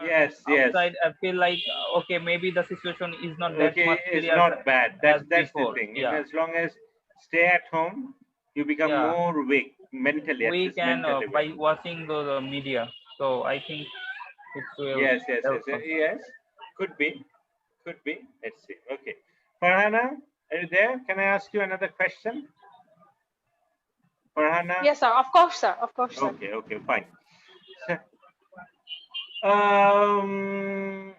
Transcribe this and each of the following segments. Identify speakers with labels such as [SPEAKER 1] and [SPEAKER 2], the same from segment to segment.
[SPEAKER 1] Yes, yes.
[SPEAKER 2] outside, I feel like okay, maybe the situation is not that
[SPEAKER 1] Okay,
[SPEAKER 2] much
[SPEAKER 1] it's
[SPEAKER 2] serious
[SPEAKER 1] not bad.
[SPEAKER 2] as
[SPEAKER 1] That's the
[SPEAKER 2] before.
[SPEAKER 1] thing. And
[SPEAKER 2] Yeah,
[SPEAKER 1] as long as stay at home, you become
[SPEAKER 2] yeah.
[SPEAKER 1] more weak mentally, at
[SPEAKER 2] We
[SPEAKER 1] least
[SPEAKER 2] can
[SPEAKER 1] mentally weak.
[SPEAKER 2] by watching the media. So I think it will
[SPEAKER 1] Yes, yes,
[SPEAKER 2] help
[SPEAKER 1] yes,
[SPEAKER 2] us.
[SPEAKER 1] yes. Could be, could be. Let's see. Okay, Farhana, are you there? Can I ask you another question, Farhana?
[SPEAKER 3] Yes, sir. Of course, sir. Of course, sir.
[SPEAKER 1] Okay, okay, fine. So, um,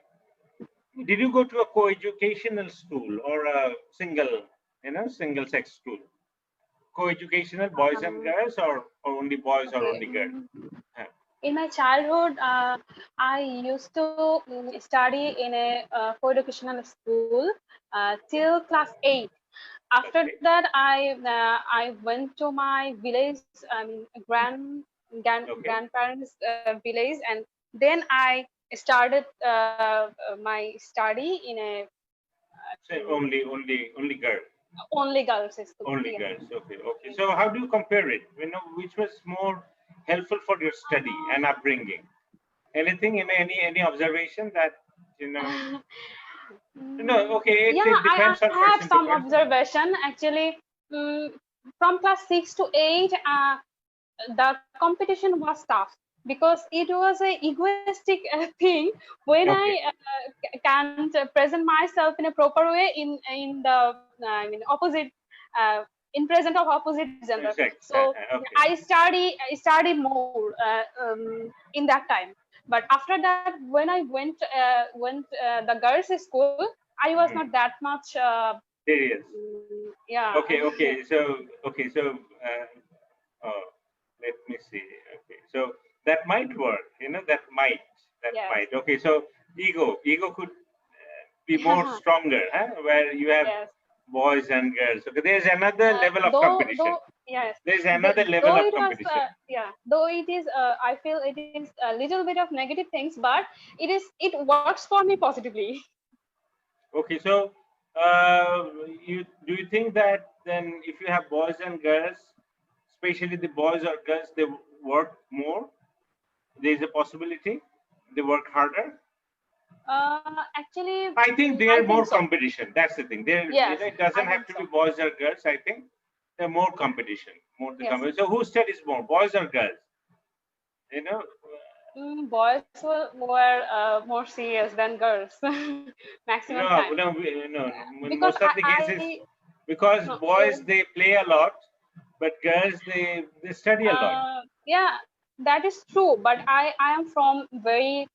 [SPEAKER 1] did you go to a co-educational school or a single sex school? Co-educational, boys and
[SPEAKER 3] Um,
[SPEAKER 1] girls, or only boys or
[SPEAKER 3] okay.
[SPEAKER 1] only girls? Huh.
[SPEAKER 3] In my childhood, I used to study in a co-educational school till class 8.
[SPEAKER 1] That's
[SPEAKER 3] After
[SPEAKER 1] great.
[SPEAKER 3] that, I went to my village,
[SPEAKER 1] Okay.
[SPEAKER 3] grandparents' village, and then I started my study in a
[SPEAKER 1] So only girl,
[SPEAKER 3] only girls' school.
[SPEAKER 1] only
[SPEAKER 3] Yeah.
[SPEAKER 1] girls. Okay, okay. So how do you compare it? Which was more helpful for your study and upbringing? Anything in any observation that you know? No. Okay.
[SPEAKER 3] Yeah,
[SPEAKER 1] It
[SPEAKER 3] I
[SPEAKER 1] depends on
[SPEAKER 3] have
[SPEAKER 1] person to
[SPEAKER 3] some
[SPEAKER 1] person.
[SPEAKER 3] observation actually. mm, from class 6 to 8, the competition was tough because it was a egoistic thing when I
[SPEAKER 1] Okay.
[SPEAKER 3] can't present myself in a proper way in the opposite in present of opposite gender.
[SPEAKER 1] Sex.
[SPEAKER 3] So
[SPEAKER 1] Okay.
[SPEAKER 3] I studied more in that time. But after that, when I went the girls' school, I was not
[SPEAKER 1] Hmm.
[SPEAKER 3] that much.
[SPEAKER 1] Serious.
[SPEAKER 3] Yeah.
[SPEAKER 1] Okay. So oh, let me see. Okay. So that might work. That might. That
[SPEAKER 3] Yes.
[SPEAKER 1] might. Okay. So ego could be more stronger, huh? Where you have
[SPEAKER 3] Yes.
[SPEAKER 1] boys and girls. Okay. There's another level of competition.
[SPEAKER 3] Though yes,
[SPEAKER 1] There's another level
[SPEAKER 3] though
[SPEAKER 1] of
[SPEAKER 3] it was
[SPEAKER 1] competition.
[SPEAKER 3] yeah, though it is I feel it is a little bit of negative things, but it works for me positively.
[SPEAKER 1] Okay. So you think that then if you have boys and girls, especially the boys or girls, they work more? There is a possibility they work harder.
[SPEAKER 3] Actually,
[SPEAKER 1] I think
[SPEAKER 3] I
[SPEAKER 1] they're
[SPEAKER 3] think
[SPEAKER 1] more
[SPEAKER 3] so.
[SPEAKER 1] competition. That's the thing.
[SPEAKER 3] Yes,
[SPEAKER 1] It
[SPEAKER 3] I
[SPEAKER 1] doesn't have
[SPEAKER 3] think
[SPEAKER 1] to
[SPEAKER 3] so.
[SPEAKER 1] be boys or girls. I think they're more competition, more the
[SPEAKER 3] Yes.
[SPEAKER 1] competition. So who studies more, boys or girls? You know,
[SPEAKER 3] Boys were more serious than girls maximum time
[SPEAKER 1] In
[SPEAKER 3] because
[SPEAKER 1] most of the cases,
[SPEAKER 3] I
[SPEAKER 1] because
[SPEAKER 3] no,
[SPEAKER 1] boys they play a lot, but girls they study a lot.
[SPEAKER 3] yeah, that is true, but I am from very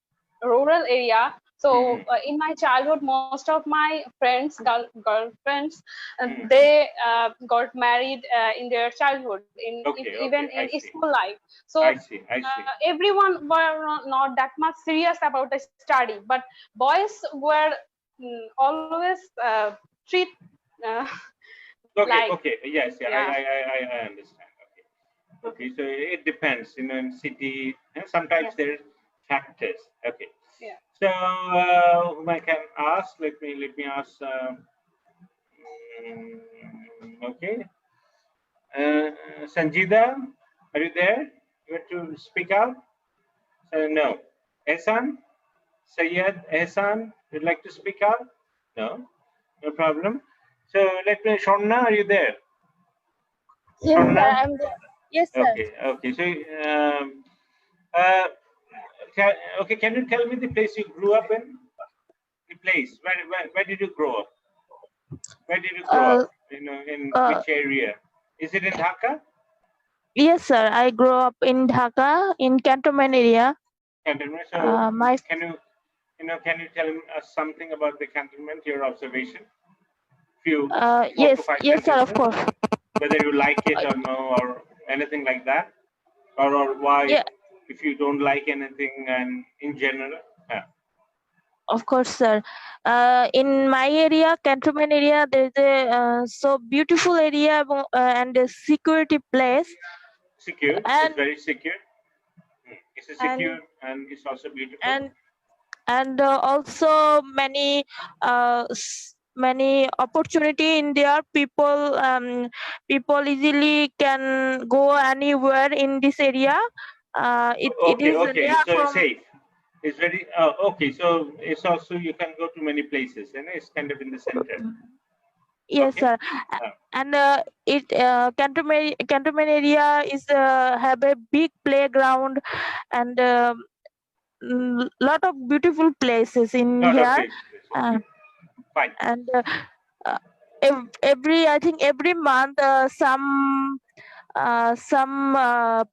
[SPEAKER 3] rural area, so
[SPEAKER 1] Hmm.
[SPEAKER 3] in my childhood most of my friends girlfriends
[SPEAKER 1] Hmm.
[SPEAKER 3] they got married in their childhood
[SPEAKER 1] Okay,
[SPEAKER 3] even
[SPEAKER 1] okay, I
[SPEAKER 3] in
[SPEAKER 1] see,
[SPEAKER 3] school life. So
[SPEAKER 1] I see.
[SPEAKER 3] everyone were not that much serious about the study, but boys were always treat uh,
[SPEAKER 1] Okay,
[SPEAKER 3] like
[SPEAKER 1] okay, yes, yeah,
[SPEAKER 3] yeah.
[SPEAKER 1] I understand. Okay,
[SPEAKER 3] Okay.
[SPEAKER 1] okay, so it depends. In city, sometimes
[SPEAKER 3] Yes.
[SPEAKER 1] there's factors. Okay,
[SPEAKER 3] Yeah.
[SPEAKER 1] so whom I can ask? Let me ask. Okay, Sanjida, are you there? You want to speak out? No. Ehsan, Sayed, Ehsan, you'd like to speak out? No, no problem. So let me. Shonna, are you there?
[SPEAKER 4] Yes, sir.
[SPEAKER 1] Shonna.
[SPEAKER 4] I'm there. Yes, sir.
[SPEAKER 1] Okay, okay. So, uh, okay, can you tell me the place you grew up in? The place. Where did you grow up? Where did you grow
[SPEAKER 4] Uh,
[SPEAKER 1] up? In
[SPEAKER 4] uh,
[SPEAKER 1] which area? Is it in Dhaka?
[SPEAKER 4] yes, sir. I grew up in Dhaka, in cantonment area.
[SPEAKER 1] Cantonment. So,
[SPEAKER 4] My
[SPEAKER 1] can you tell us something about the cantonment? Your observation? Few four to
[SPEAKER 4] yes,
[SPEAKER 1] five
[SPEAKER 4] yes, sir. Of
[SPEAKER 1] sentences.
[SPEAKER 4] course.
[SPEAKER 1] Whether you like it
[SPEAKER 4] Uh,
[SPEAKER 1] or no, or anything like that, or why,
[SPEAKER 4] yeah,
[SPEAKER 1] if you don't like anything, and in general. Yeah.
[SPEAKER 4] of course, sir. In my area, cantonment area, there's a so beautiful area and a security place,
[SPEAKER 1] Secure. It's
[SPEAKER 4] and
[SPEAKER 1] very secure. It's a
[SPEAKER 4] and
[SPEAKER 1] secure and it's also beautiful.
[SPEAKER 4] and also many opportunity in there. People easily can go anywhere in this area. It
[SPEAKER 1] Okay,
[SPEAKER 4] is
[SPEAKER 1] okay.
[SPEAKER 4] near
[SPEAKER 1] So it's
[SPEAKER 4] from
[SPEAKER 1] safe. It's very okay. So it's also you can go to many places, and it's kind of in the center.
[SPEAKER 4] Yes,
[SPEAKER 1] Okay.
[SPEAKER 4] sir. And Cantonment area is have a big playground and lot of beautiful places in
[SPEAKER 1] Lot of
[SPEAKER 4] here.
[SPEAKER 1] places. Okay. Fine.
[SPEAKER 4] And I think every month some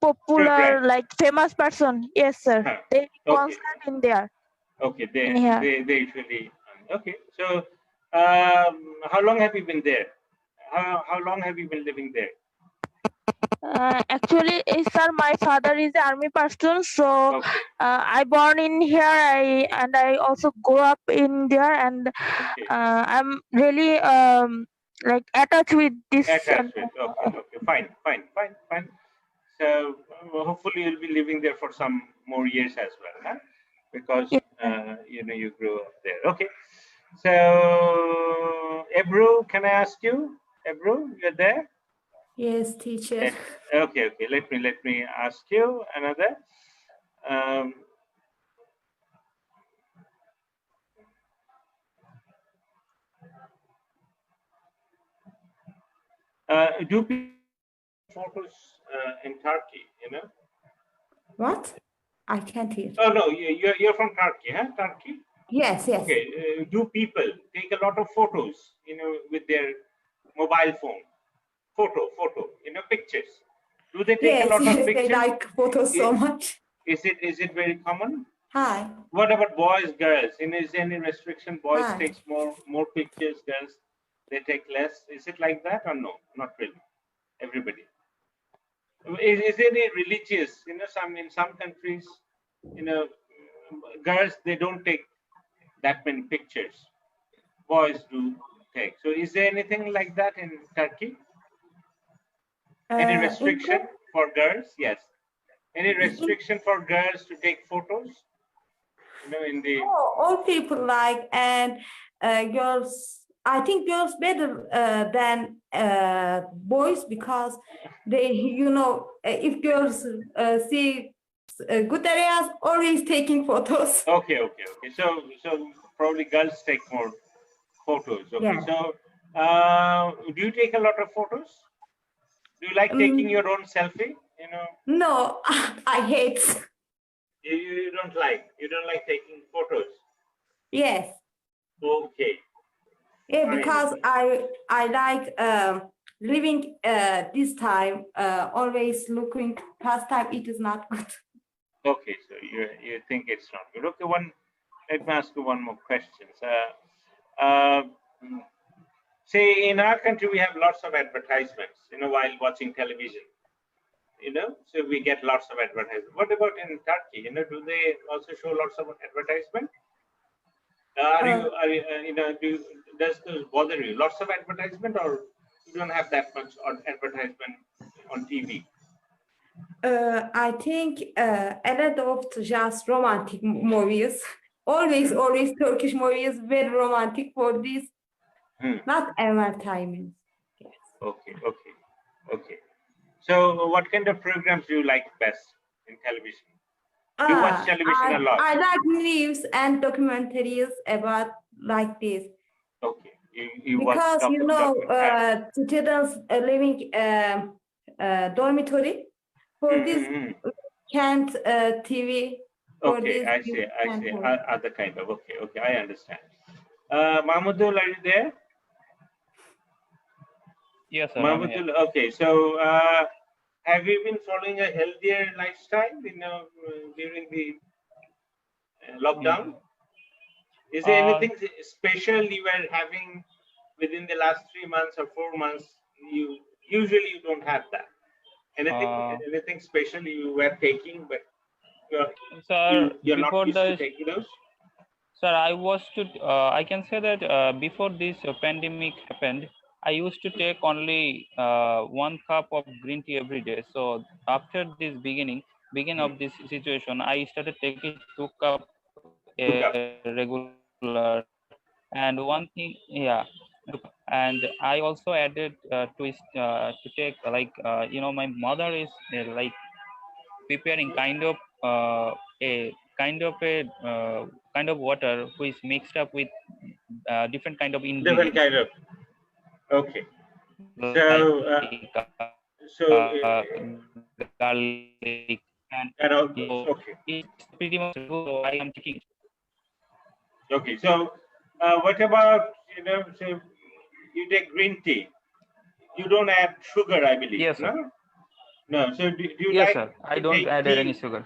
[SPEAKER 4] popular
[SPEAKER 1] Program.
[SPEAKER 4] like famous person, yes sir,
[SPEAKER 1] Huh.
[SPEAKER 4] they
[SPEAKER 1] Okay.
[SPEAKER 4] concert in there
[SPEAKER 1] Okay.
[SPEAKER 4] in here.
[SPEAKER 1] They usually. Okay. So, how long have you been there? How long have you been living there?
[SPEAKER 4] Actually, sir, my father is an army person, so
[SPEAKER 1] Okay.
[SPEAKER 4] I born in here. I also grew up in there, and
[SPEAKER 1] Okay.
[SPEAKER 4] I'm really like attached with this.
[SPEAKER 1] Attached with. Okay. Okay. Fine. Fine. Fine. Fine. So hopefully you'll be living there for some more years as well, huh? Because
[SPEAKER 4] Yes,
[SPEAKER 1] you grew up there. Okay. So Ebru, can I ask you? Ebru, you're there?
[SPEAKER 5] Yes, teacher.
[SPEAKER 1] Okay. Okay. Let me ask you another. Um, do people photos in Turkey?
[SPEAKER 5] What? I can't hear.
[SPEAKER 1] Oh no, you're from Turkey, huh? Turkey.
[SPEAKER 5] Yes, yes.
[SPEAKER 1] Okay. Do people take a lot of photos, with their mobile phone? Photo, pictures. Do they take a
[SPEAKER 5] Yes,
[SPEAKER 1] lot of
[SPEAKER 5] yes, they
[SPEAKER 1] pictures?
[SPEAKER 5] like photos so much.
[SPEAKER 1] Is it very common?
[SPEAKER 5] Hi.
[SPEAKER 1] What about boys, girls? Is there any restriction? Boys
[SPEAKER 5] Hi.
[SPEAKER 1] takes more pictures, girls they take less. Is it like that or no? Not really. Everybody. Is there any religious? In some countries, girls they don't take that many pictures. Boys do take. So is there anything like that in Turkey? Any
[SPEAKER 5] In
[SPEAKER 1] restriction for girls? Yes. Any restriction for girls to take photos? In the
[SPEAKER 5] all people like, and girls, I think girls better than boys, because they, if girls see good areas, always taking photos.
[SPEAKER 1] okay. So probably girls take more photos. Okay.
[SPEAKER 5] Yeah.
[SPEAKER 1] So do you take a lot of photos? Do you like taking your own selfie?
[SPEAKER 5] No, I hate.
[SPEAKER 1] You don't like. You don't like taking photos.
[SPEAKER 5] Yes.
[SPEAKER 1] Okay.
[SPEAKER 5] Yeah,
[SPEAKER 1] Fine.
[SPEAKER 5] because I like living this time, always looking past time. It is not good.
[SPEAKER 1] Okay, so you think it's not good. Okay, let me ask you one more question. Say in our country we have lots of advertisements, while watching television. So we get lots of advertisements. What about in Turkey? Do they also show lots of advertisement? Does this bother you? Lots of advertisement, or you don't have that much advertisement on TV?
[SPEAKER 5] I think a lot of just romantic movies. Always Turkish movies, very romantic for this. Not advertisement. Yes.
[SPEAKER 1] Okay. So what kind of programs do you like best in television? Do you watch television a lot?
[SPEAKER 5] I like news and documentaries about like this.
[SPEAKER 1] Okay, you watch
[SPEAKER 5] Because students living dormitory, for this can't TV. For
[SPEAKER 1] Okay,
[SPEAKER 5] this
[SPEAKER 1] I see. Other kind of. Okay, I understand. Mahmudul, are you there?
[SPEAKER 2] Yes, sir. I'm here.
[SPEAKER 1] Mahmudul, okay. So, have you been following a healthier lifestyle, during the lockdown? Is there anything special you were having within the last 3 months or 4 months? You usually don't have that. Anything special you were taking, but you're not used to taking those?
[SPEAKER 2] Sir, I can say that before this pandemic happened, I used to take only 1 cup of green tea every day. So after this beginning of this situation, I started taking 2 cup regular. And one thing, and I also added to take my mother is like preparing kind of a kind of water which is mixed up with different kind of
[SPEAKER 1] Different
[SPEAKER 2] ingredients
[SPEAKER 1] kind of. Okay.
[SPEAKER 2] like
[SPEAKER 1] So,
[SPEAKER 2] garlic and
[SPEAKER 1] and
[SPEAKER 2] so
[SPEAKER 1] okay.
[SPEAKER 2] it's pretty much good. So I am taking.
[SPEAKER 1] Okay. So, what about, so you take green tea? You don't add sugar, I believe.
[SPEAKER 2] Yes, sir.
[SPEAKER 1] No. No. So, do you
[SPEAKER 2] Yes,
[SPEAKER 1] like
[SPEAKER 2] sir. I
[SPEAKER 1] to
[SPEAKER 2] don't
[SPEAKER 1] take
[SPEAKER 2] add
[SPEAKER 1] tea?
[SPEAKER 2] any sugar.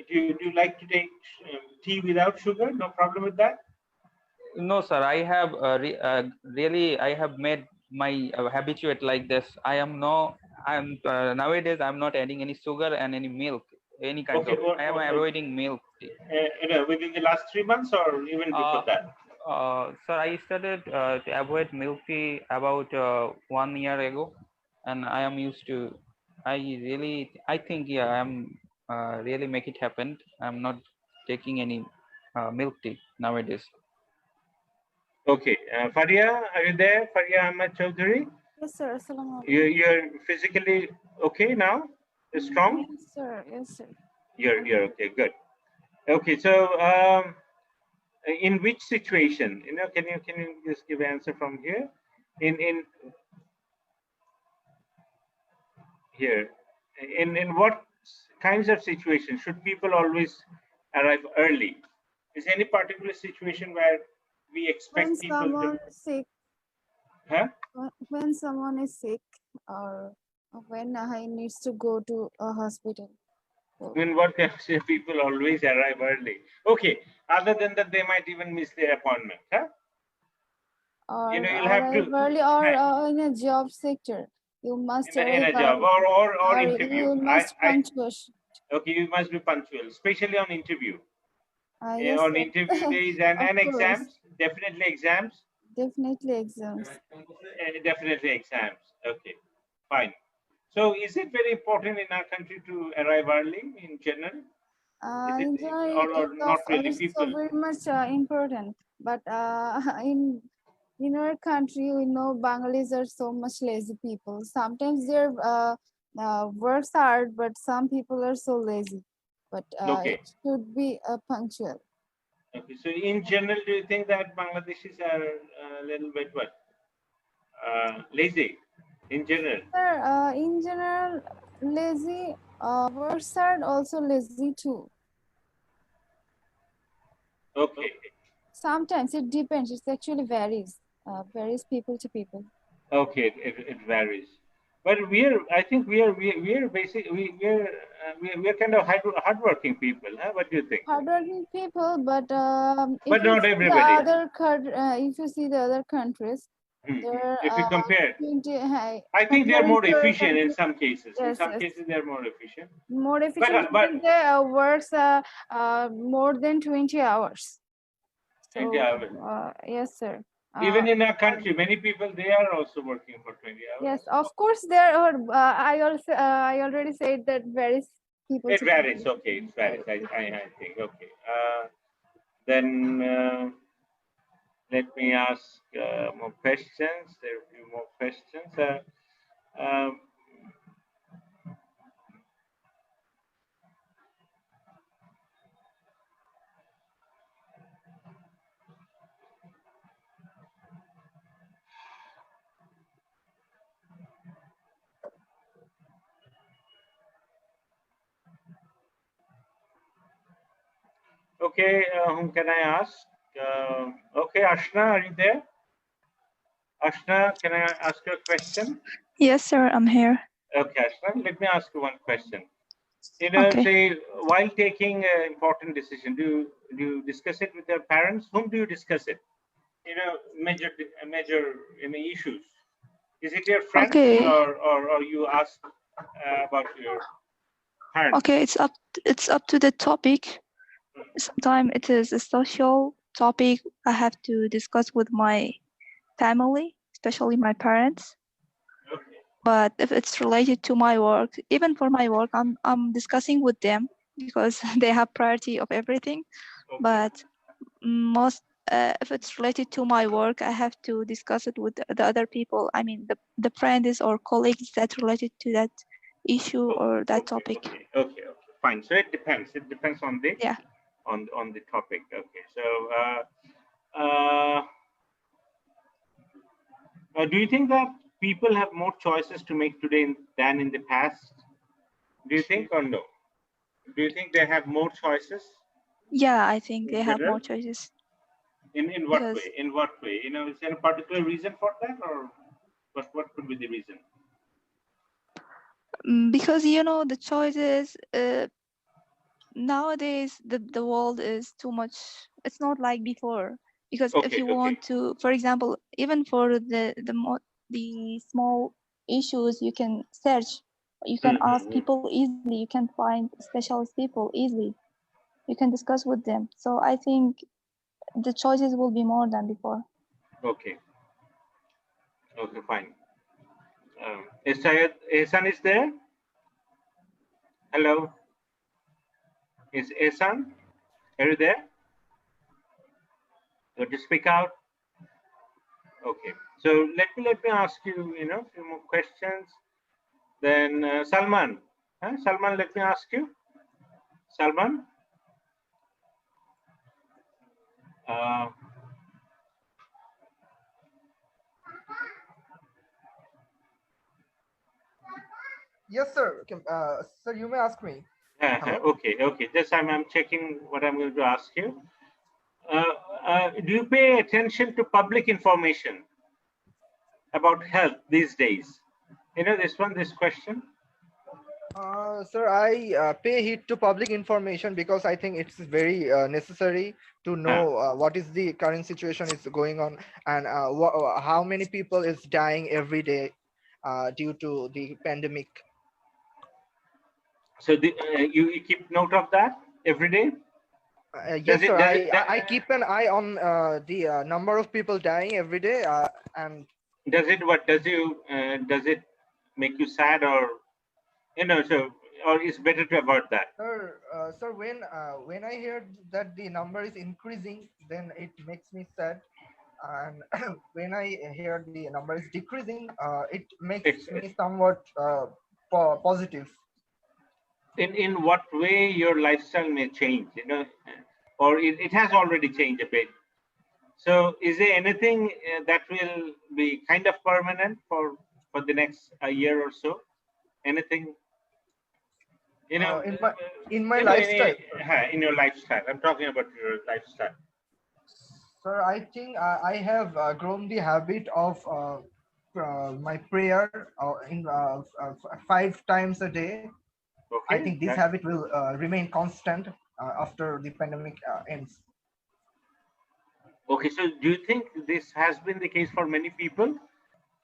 [SPEAKER 1] Do you like to take tea without sugar? No problem with that.
[SPEAKER 2] No, sir. I have really I have made my habituate like this. I'm nowadays I'm not adding any sugar and any milk, any kind
[SPEAKER 1] Okay.
[SPEAKER 2] of. I am avoiding milk tea.
[SPEAKER 1] Within the last 3 months or even before that?
[SPEAKER 2] Sir, I started to avoid milk tea about 1 year ago, and I am used to. I think yeah, I'm really make it happen. I'm not taking any milk tea nowadays.
[SPEAKER 1] Okay. Faria, are you there? Faria Ahmed Chaudhary?
[SPEAKER 6] Yes, sir. Assalamu alaikum.
[SPEAKER 1] You're physically okay now? You're strong?
[SPEAKER 6] Yes, sir. Yes, sir.
[SPEAKER 1] You're okay. Good. Okay. So, in which situation? Can you just give an answer from here? In here, in what kinds of situations should people always arrive early? Is there any particular situation where we expect
[SPEAKER 6] When
[SPEAKER 1] people
[SPEAKER 6] someone
[SPEAKER 1] to?
[SPEAKER 6] is sick,
[SPEAKER 1] Huh?
[SPEAKER 6] when someone is sick, or when he needs to go to a hospital. So,
[SPEAKER 1] In what kinds of people always arrive early? Okay. Other than that, they might even miss their appointment. Huh?
[SPEAKER 6] or
[SPEAKER 1] You'll have to
[SPEAKER 6] arrive early, or in a job sector, you must
[SPEAKER 1] in
[SPEAKER 6] arrive
[SPEAKER 1] a job
[SPEAKER 6] early,
[SPEAKER 1] or interview.
[SPEAKER 6] you must punctual.
[SPEAKER 1] Okay, you must be punctual, especially on interview.
[SPEAKER 6] Yes,
[SPEAKER 1] On
[SPEAKER 6] sir.
[SPEAKER 1] interview days
[SPEAKER 6] Of
[SPEAKER 1] and
[SPEAKER 6] course.
[SPEAKER 1] exams, definitely exams.
[SPEAKER 6] Definitely exams.
[SPEAKER 1] Definitely exams. Okay, fine. So, is it very important in our country to arrive early in general? Is
[SPEAKER 6] In
[SPEAKER 1] it
[SPEAKER 6] general,
[SPEAKER 1] or not really?
[SPEAKER 6] it's
[SPEAKER 1] People.
[SPEAKER 6] so very much important. But in our country, we know Bengalis are so much lazy people. Sometimes their works hard, but some people are so lazy. But
[SPEAKER 1] Okay.
[SPEAKER 6] it should be punctual.
[SPEAKER 1] Okay. So, in general, do you think that Bangladeshis are a little bit what? Lazy, in general?
[SPEAKER 6] Sir, in general, lazy. Works hard, also lazy too.
[SPEAKER 1] Okay.
[SPEAKER 6] Sometimes it depends. It actually varies. Varies people to people.
[SPEAKER 1] Okay, it varies. But I think we are basically we're kind of hardworking people. Huh? What do you think?
[SPEAKER 6] Hardworking people, but
[SPEAKER 1] But not everybody.
[SPEAKER 6] if you see the other countries, they're
[SPEAKER 1] If you compare,
[SPEAKER 6] 20 high.
[SPEAKER 1] I think they're more
[SPEAKER 6] Comparing to our
[SPEAKER 1] efficient in
[SPEAKER 6] country,
[SPEAKER 1] some cases. In
[SPEAKER 6] yes,
[SPEAKER 1] some
[SPEAKER 6] yes.
[SPEAKER 1] cases, they're more efficient.
[SPEAKER 6] More efficient.
[SPEAKER 1] But
[SPEAKER 6] They works more than 20 hours. So,
[SPEAKER 1] 20 hours.
[SPEAKER 6] yes, sir.
[SPEAKER 1] Even in our country, many people they are also working for 20 hours.
[SPEAKER 6] Yes, of course there are. I already said that varies people.
[SPEAKER 1] It
[SPEAKER 6] to
[SPEAKER 1] varies.
[SPEAKER 6] people.
[SPEAKER 1] Okay, it varies. I think. Okay. Then let me ask more questions. There are a few more questions. Okay, whom can I ask? Okay, Ashna, are you there? Ashna, can I ask you a question?
[SPEAKER 7] Yes, sir, I'm here.
[SPEAKER 1] Okay, Ashna, let me ask you one question. Say while taking an important decision, do you discuss it with your parents? Whom do you discuss it? Major issues. Is it your friends or you ask about your parents?
[SPEAKER 7] Okay, it's up to the topic. Sometimes it is a social topic I have to discuss with my family, especially my parents.
[SPEAKER 1] Okay.
[SPEAKER 7] But if it's related to my work, even for my work, I'm discussing with them because they have priority of everything.
[SPEAKER 1] Okay.
[SPEAKER 7] But if it's related to my work, I have to discuss it with the other people. I mean, the friends or colleagues that related to that issue or that topic.
[SPEAKER 1] Okay, fine. So it depends. It depends on the on the topic. Okay, so do you think that people have more choices to make today than in the past? Do you think or no? Do you think they have more choices?
[SPEAKER 7] Yeah, I think they have
[SPEAKER 1] Better?
[SPEAKER 7] more choices.
[SPEAKER 1] In what
[SPEAKER 7] Because
[SPEAKER 1] way? In what way? You know, is there a particular reason for that, or what could be the reason?
[SPEAKER 7] because you know the choices nowadays the world is too much. It's not like before. Because if you want to, for example, even for the small issues, you can search, you can ask people easily, you can find specialist people easily, you can discuss with them. So I think the choices will be more than before.
[SPEAKER 1] Okay. Okay, fine. Is Syed Ehsan is there? Hello. Is Ehsan? Are you there? You want to speak out? Okay. So let me ask you, you know, a few more questions. Then Salman. Salman, let me ask you. Salman.
[SPEAKER 8] Yes, sir. Sir, you may ask me.
[SPEAKER 1] Okay. Just I'm checking what I'm going to ask you. Do you pay attention to public information about health these days? You know this question.
[SPEAKER 8] Sir, I pay heed to public information because I think it's very necessary to know what is the current situation is going on, and how many people is dying every day due to the pandemic.
[SPEAKER 1] So you keep note of that every day?
[SPEAKER 8] Yes, sir. I keep an eye on the number of people dying every day, and
[SPEAKER 1] does it make you sad, or you know, so, or it's better to avoid that?
[SPEAKER 8] Sir, when I hear that the number is increasing, then it makes me sad, and when I hear the number is decreasing, it makes me somewhat positive.
[SPEAKER 1] In what way your lifestyle may change, you know, or it has already changed a bit. So is there anything that will be kind of permanent for the next year or so? Anything, you know,
[SPEAKER 8] in my lifestyle?
[SPEAKER 1] In your lifestyle. I'm talking about your lifestyle.
[SPEAKER 8] Sir, I think I have grown the habit of my prayer in 5 times a day. I think this habit will remain constant after the pandemic ends.
[SPEAKER 1] Okay, so do you think this has been the case for many people?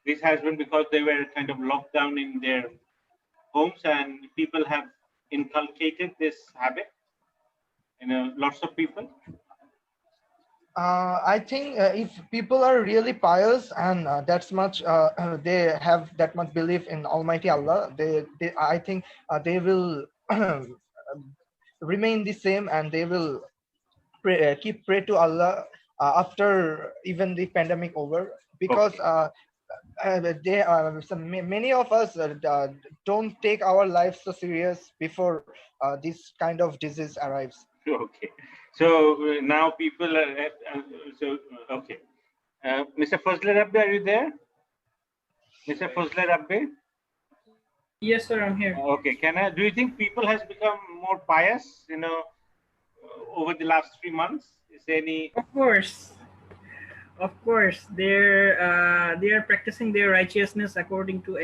[SPEAKER 1] This has been because they were kind of locked down in their homes, and people have inculcated this habit, you know, lots of people.
[SPEAKER 8] I think if people are really pious and that's much they have that much belief in Almighty Allah, I think they will remain the same, and they will keep pray to Allah after even the pandemic over, because many of us don't take our lives so serious before this kind of disease arrives.
[SPEAKER 1] Okay, so now people are okay. Mr. Fazler Rabbi, are you there? Mr. Fazler Rabbi?
[SPEAKER 9] Yes, sir, I'm here.
[SPEAKER 1] Okay, do you think people has become more pious, you know, over the last 3 months? Is there any?
[SPEAKER 9] Of course, they are practicing their righteousness according to,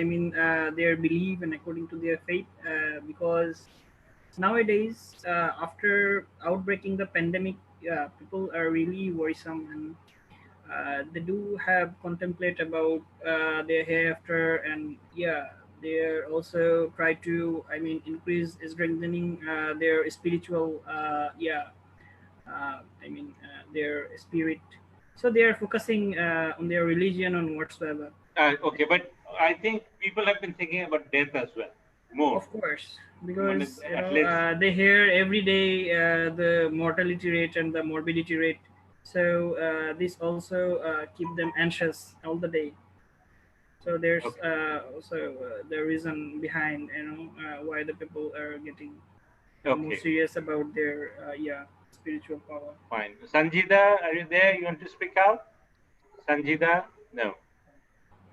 [SPEAKER 9] their belief and according to their faith, because nowadays, after outbreaking the pandemic, people are really worrisome, and they do have contemplate about their hereafter, and they are also try to increase strengthening their spiritual their spirit. So they are focusing on their religion and whatsoever.
[SPEAKER 1] Okay, but I think people have been thinking about death as well, more.
[SPEAKER 9] Of course, because they hear every day the mortality rate and the morbidity rate. So this also keep them anxious all the day. So there's also the reason behind why the people are getting more serious about their spiritual power.
[SPEAKER 1] Fine. Sanjida, are you there? You want to speak out? Sanjida? No.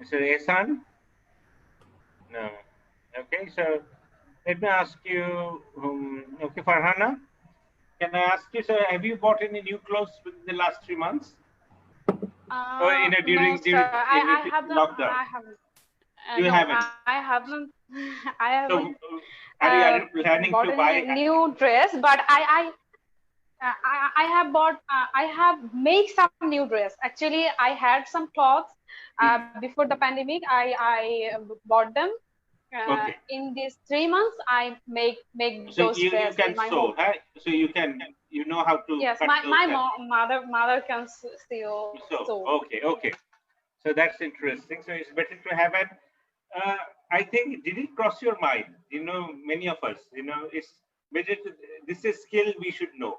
[SPEAKER 1] Mr. Ehsan? No. Okay, so let me ask you, okay, Farhana, can I ask you, so have you bought any new clothes within the last 3 months? Or during
[SPEAKER 3] No, sir. I haven't.
[SPEAKER 1] lockdown?
[SPEAKER 3] I haven't.
[SPEAKER 1] You
[SPEAKER 3] No,
[SPEAKER 1] haven't?
[SPEAKER 3] I haven't. I haven't.
[SPEAKER 1] So are you planning
[SPEAKER 3] bought
[SPEAKER 1] to
[SPEAKER 3] a
[SPEAKER 1] buy?
[SPEAKER 3] new dress, but I have bought. I have made some new dress. Actually, I had some clothes before the pandemic. I bought them.
[SPEAKER 1] Okay.
[SPEAKER 3] In these 3 months, I make
[SPEAKER 1] So
[SPEAKER 3] those
[SPEAKER 1] you
[SPEAKER 3] dresses
[SPEAKER 1] can
[SPEAKER 3] in my
[SPEAKER 1] sew,
[SPEAKER 3] home.
[SPEAKER 1] huh? So you know how to
[SPEAKER 3] Yes,
[SPEAKER 1] cut
[SPEAKER 3] my
[SPEAKER 1] those
[SPEAKER 3] mother can still
[SPEAKER 1] So
[SPEAKER 3] sew.
[SPEAKER 1] okay. So that's interesting. So it's better to have it. I think, did it cross your mind? Many of us, it's better to, this is skill we should know.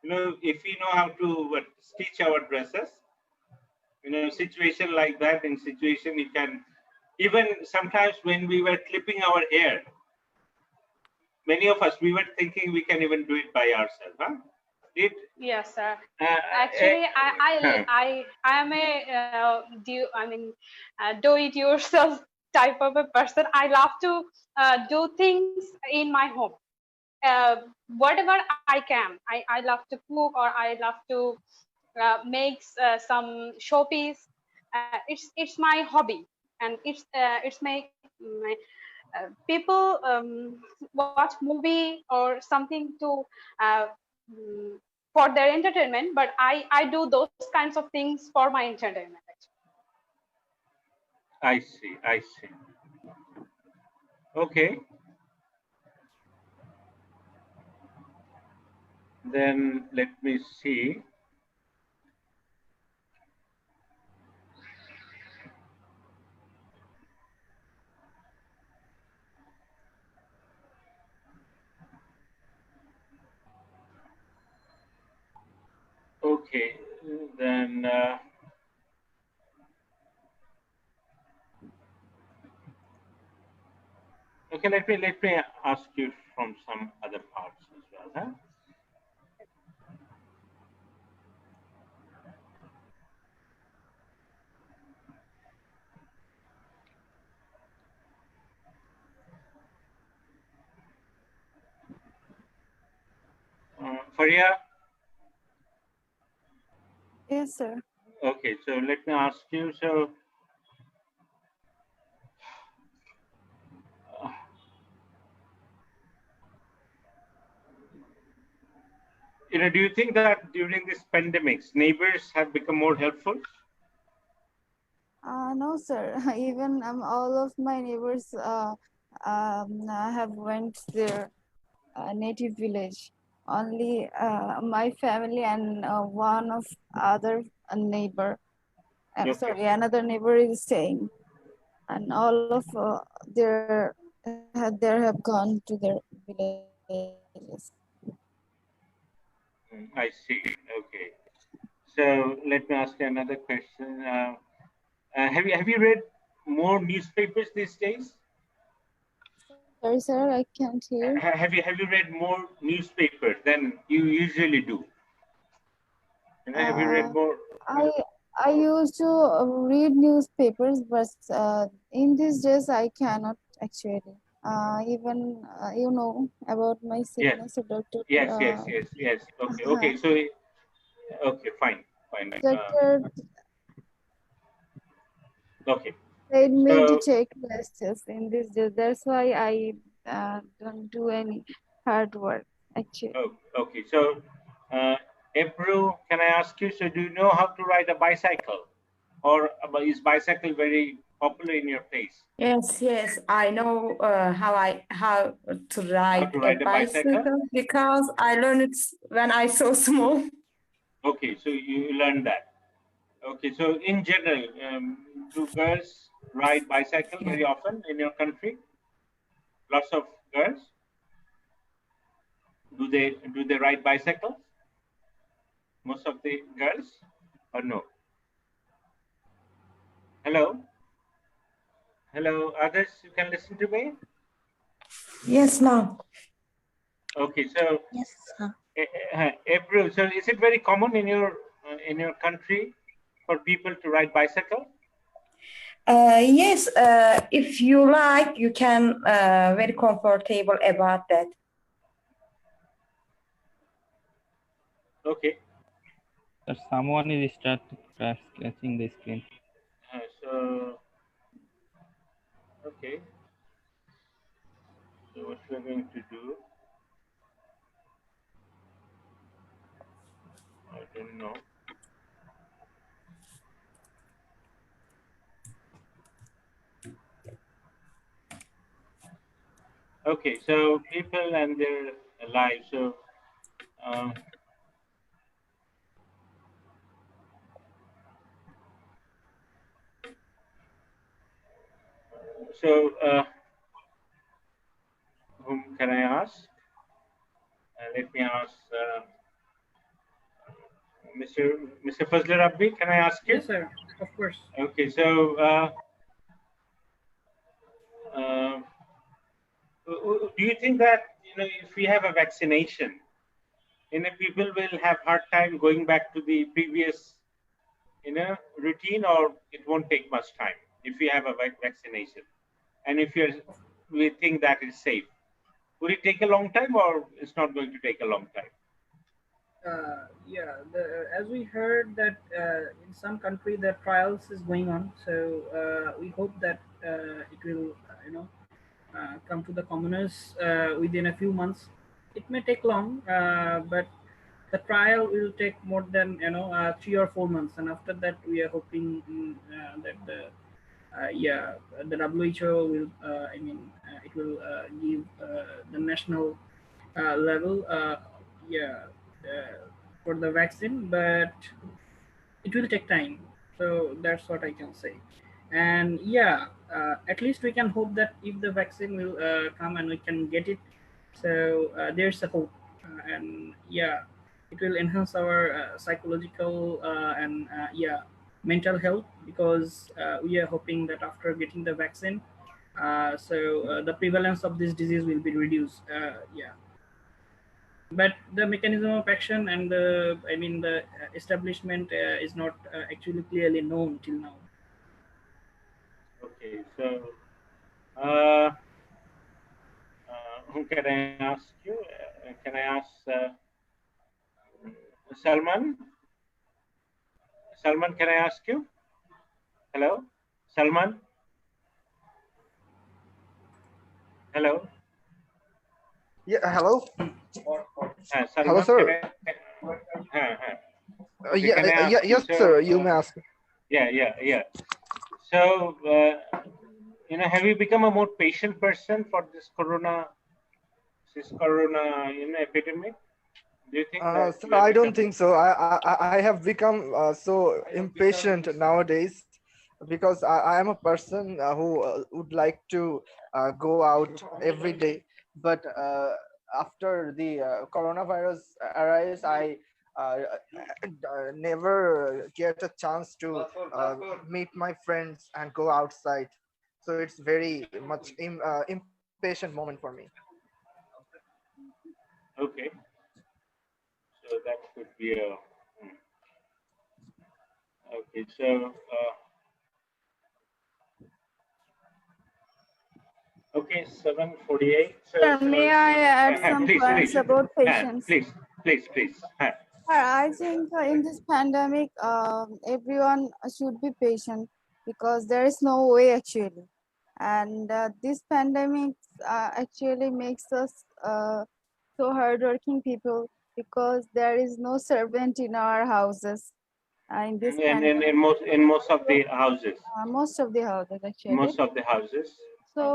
[SPEAKER 1] If we know how to stitch our dresses, situation like that, in situation you can, even sometimes when we were clipping our hair, many of us, we were thinking we can even do it by ourselves, huh?
[SPEAKER 3] Yes, sir. Actually, I am a do it yourself type of a person. I love to do things in my home. Whatever I can, I love to cook, or I love to make some showpiece. It's my hobby, and it's my people watch movie or something to uh, mm, for their entertainment, but I do those kinds of things for my entertainment, actually.
[SPEAKER 1] I see. Okay. Then let me see. Okay, then okay, let me ask you from some other parts as well, huh? Faria?
[SPEAKER 6] Yes, sir.
[SPEAKER 1] Okay, so let me ask you, so do you think that during this pandemics, neighbors have become more helpful?
[SPEAKER 6] No, sir. Even all of my neighbors have went their native village. Only my family and one of other neighbor. I'm
[SPEAKER 1] Okay.
[SPEAKER 6] sorry, another neighbor is staying, and all of there have gone to their villages.
[SPEAKER 1] I see. Okay. So let me ask you another question. Have you read more newspapers these days?
[SPEAKER 6] Sorry, sir, I can't hear.
[SPEAKER 1] Have you read more newspapers than you usually do? Have you read more?
[SPEAKER 6] I used to read newspapers, but in these days I cannot actually. Even you know about my sickness, doctor.
[SPEAKER 1] Yes. Okay. So okay, fine.
[SPEAKER 6] Doctor
[SPEAKER 1] Okay.
[SPEAKER 6] said me to
[SPEAKER 1] So
[SPEAKER 6] take tests in these days. That's why I don't do any hard work actually.
[SPEAKER 1] okay. So Ebru, can I ask you? So do you know how to ride a bicycle, or is bicycle very popular in your place?
[SPEAKER 5] Yes, I know how to ride a
[SPEAKER 1] a bicycle?
[SPEAKER 5] bicycle because I learned it when I so small.
[SPEAKER 1] Okay, so you learned that. Okay, so in general, do girls ride bicycle very often in your country? Lots of girls. Do they ride bicycles? Most of the girls, or no? Hello, others, you can listen to me?
[SPEAKER 5] Yes, ma'am.
[SPEAKER 1] Okay, so
[SPEAKER 4] Yes, sir.
[SPEAKER 1] April. So is it very common in your country for people to ride bicycle?
[SPEAKER 5] Yes, if you like, you can very comfortable about that.
[SPEAKER 1] Okay.
[SPEAKER 2] So someone is scratching the screen.
[SPEAKER 1] So okay. So what we're going to do? I don't know. Okay, so people and their lives. So, whom can I ask? Let me ask Mr. Fazlur Rabbi. Can I ask you?
[SPEAKER 9] Yes, sir. Of course.
[SPEAKER 1] Okay, so do you think that if we have a vaccination, people will have hard time going back to the previous routine, or it won't take much time if we have a vaccination, and if we think that is safe? Will it take a long time, or it's not going to take a long time?
[SPEAKER 9] Yeah, as we heard that in some country the trials is going on, so we hope that it will, come to the commoners within a few months. It may take long, but the trial will take more than 3 or 4 months, and after that we are hoping that the WHO will, it will give the national level, for the vaccine, but it will take time. So that's what I can say. And at least we can hope that if the vaccine will come and we can get it, so there's a hope, and it will enhance our psychological and mental health, because we are hoping that after getting the vaccine, the prevalence of this disease will be reduced. But the mechanism of action and the establishment is not actually clearly known till now.
[SPEAKER 1] Okay, so who can I ask you? Can I ask Salman? Salman, can I ask you? Hello, Salman. Hello.
[SPEAKER 8] Yeah, hello.
[SPEAKER 1] Salman,
[SPEAKER 8] hello, sir. Yes, sir. You may ask.
[SPEAKER 1] Yeah. So, have you become a more patient person for this corona epidemic? Do you think?
[SPEAKER 8] Sir, I don't think so. I have become so impatient nowadays, because I am a person who would like to go out every day. But after the coronavirus arrives, I never get a chance to meet my friends and go outside. So it's very much impatient moment for me.
[SPEAKER 1] Okay. So that could be a. Okay, so. Okay, 7:48.
[SPEAKER 6] May I add some points about patience?
[SPEAKER 1] Please.
[SPEAKER 6] I think in this pandemic, everyone should be patient, because there is no way actually. And this pandemic actually makes us so hardworking people, because there is no servant in our houses. In this pandemic.
[SPEAKER 1] In most of the houses.
[SPEAKER 6] Most of the houses actually.
[SPEAKER 1] Most of the houses.
[SPEAKER 6] So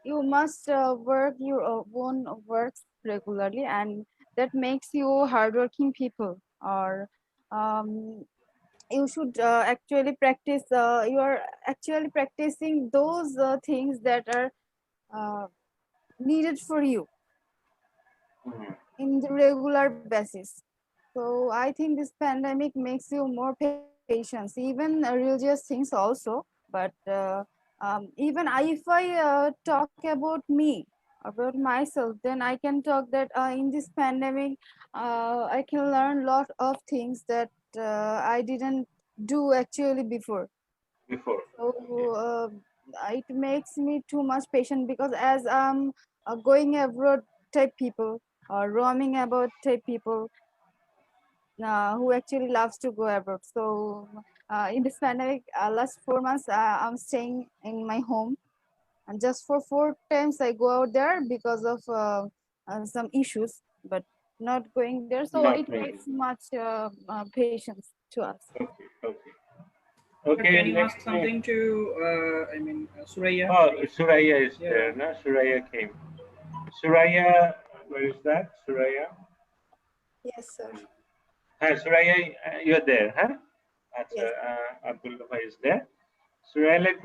[SPEAKER 6] you must work your own works regularly, and that makes you hardworking people. Or you should actually practice. You are actually practicing those things that are needed for you in the regular basis. So I think this pandemic makes you more patient, even religious things also. But even if I talk about me, about myself, then I can talk that in this pandemic, I can learn a lot of things that I didn't do actually before. So it makes me too much patient, because as I'm going abroad type people or roaming about type people who actually loves to go abroad. So in this pandemic, last 4 months, I'm staying in my home, and just for 4 times I go out there because of some issues, but not going there. So
[SPEAKER 1] Not
[SPEAKER 6] it
[SPEAKER 1] really.
[SPEAKER 6] takes much patience to us.
[SPEAKER 1] Okay,
[SPEAKER 9] can you
[SPEAKER 1] let
[SPEAKER 9] ask
[SPEAKER 1] me.
[SPEAKER 9] something to Suraya?
[SPEAKER 1] Oh, Suraya is
[SPEAKER 9] Yeah.
[SPEAKER 1] there. No, Suraya came. Suraya, where is that? Suraya.
[SPEAKER 10] Yes, sir.
[SPEAKER 1] Hi, Suraya, you're there, huh? That's
[SPEAKER 10] Yes.
[SPEAKER 1] Abdullah is there. Suraya, let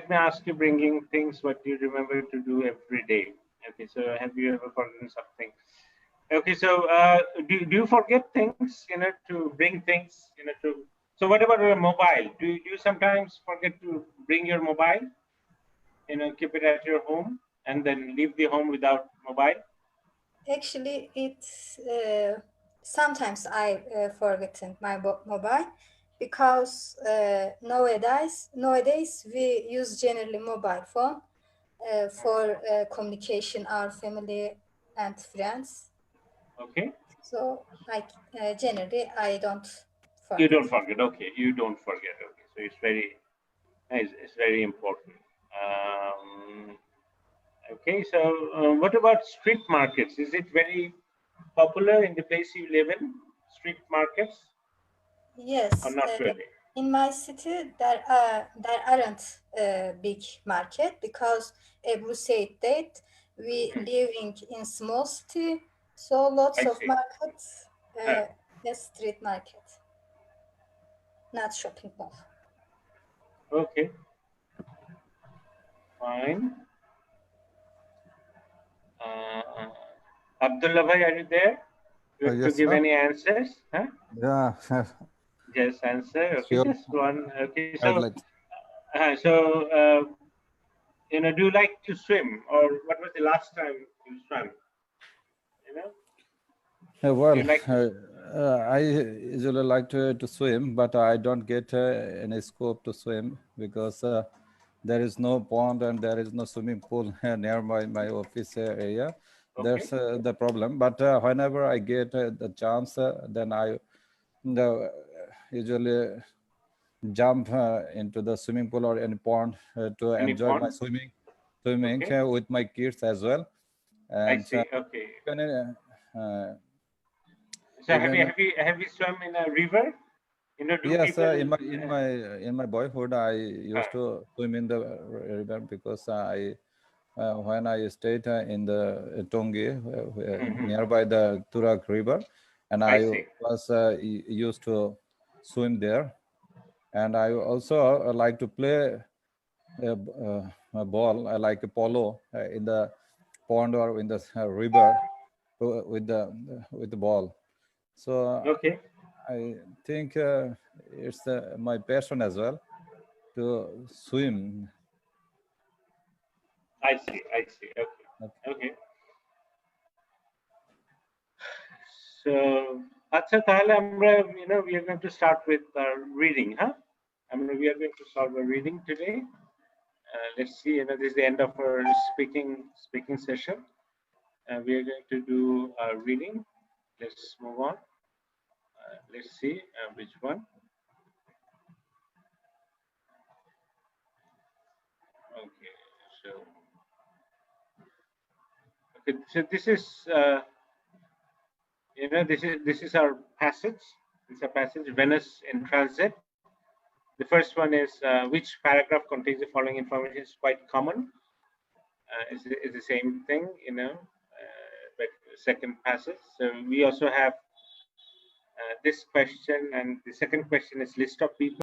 [SPEAKER 1] me ask you, bringing things what you remember to do every day. Okay, so have you ever forgotten something? Okay, so do you forget things? To bring things. To. So what about your mobile? Do you sometimes forget to bring your mobile? Keep it at your home and then leave the home without mobile?
[SPEAKER 10] Actually, it's sometimes I forgotten my mobile, because nowadays we use generally mobile phone for communication, our family and friends.
[SPEAKER 1] Okay.
[SPEAKER 10] So generally I don't forget.
[SPEAKER 1] You don't forget. Okay, you don't forget. Okay, so it's very important. Okay, so what about street markets? Is it very popular in the place you live in? Street markets?
[SPEAKER 10] Yes,
[SPEAKER 1] Or not really?
[SPEAKER 10] in my city there aren't a big market, because Ebru said that we living in small city, so lots
[SPEAKER 1] I
[SPEAKER 10] of
[SPEAKER 1] see.
[SPEAKER 10] markets, yes, street market, not shopping mall.
[SPEAKER 1] Okay, fine. Abdullah bhai, are you there? You have to
[SPEAKER 11] Yes,
[SPEAKER 1] give
[SPEAKER 11] sir.
[SPEAKER 1] any answers? Huh?
[SPEAKER 11] Yeah,
[SPEAKER 1] Just answer. Okay,
[SPEAKER 11] sure.
[SPEAKER 1] just one. Okay,
[SPEAKER 11] I'd
[SPEAKER 1] so
[SPEAKER 11] like.
[SPEAKER 1] do you like to swim, or what was the last time you swam?
[SPEAKER 11] Well,
[SPEAKER 1] you like to...
[SPEAKER 11] I usually like to swim, but I don't get any scope to swim because there is no pond and there is no swimming pool near my office area.
[SPEAKER 1] Okay.
[SPEAKER 11] That's the problem. But whenever I get the chance, then I usually jump into the swimming pool or any pond to enjoy my swimming
[SPEAKER 1] Okay.
[SPEAKER 11] with my kids as well. And
[SPEAKER 1] I see. Okay.
[SPEAKER 11] even,
[SPEAKER 1] so have you swum in a river?
[SPEAKER 11] Yes, in my boyhood, I used to swim in the river because when I stayed in the Tongi, nearby the Turak River, and I was used to swim there. And I also like to play a ball, like a polo, in the pond or in the river with the ball. So
[SPEAKER 1] okay.
[SPEAKER 11] I think it's my passion as well to swim.
[SPEAKER 1] I see. Okay. So, acha tahle amra, we are going to start with reading, huh? We are going to solve a reading today. Let's see, this is the end of our speaking session. We are going to do reading. Let's move on. Let's see which one. Okay, so this is this is our passage. This is a passage, Venus in transit. The first one is which paragraph contains the following information is quite common. It's the same thing, but second passage. So we also have this question, and the second question is list of people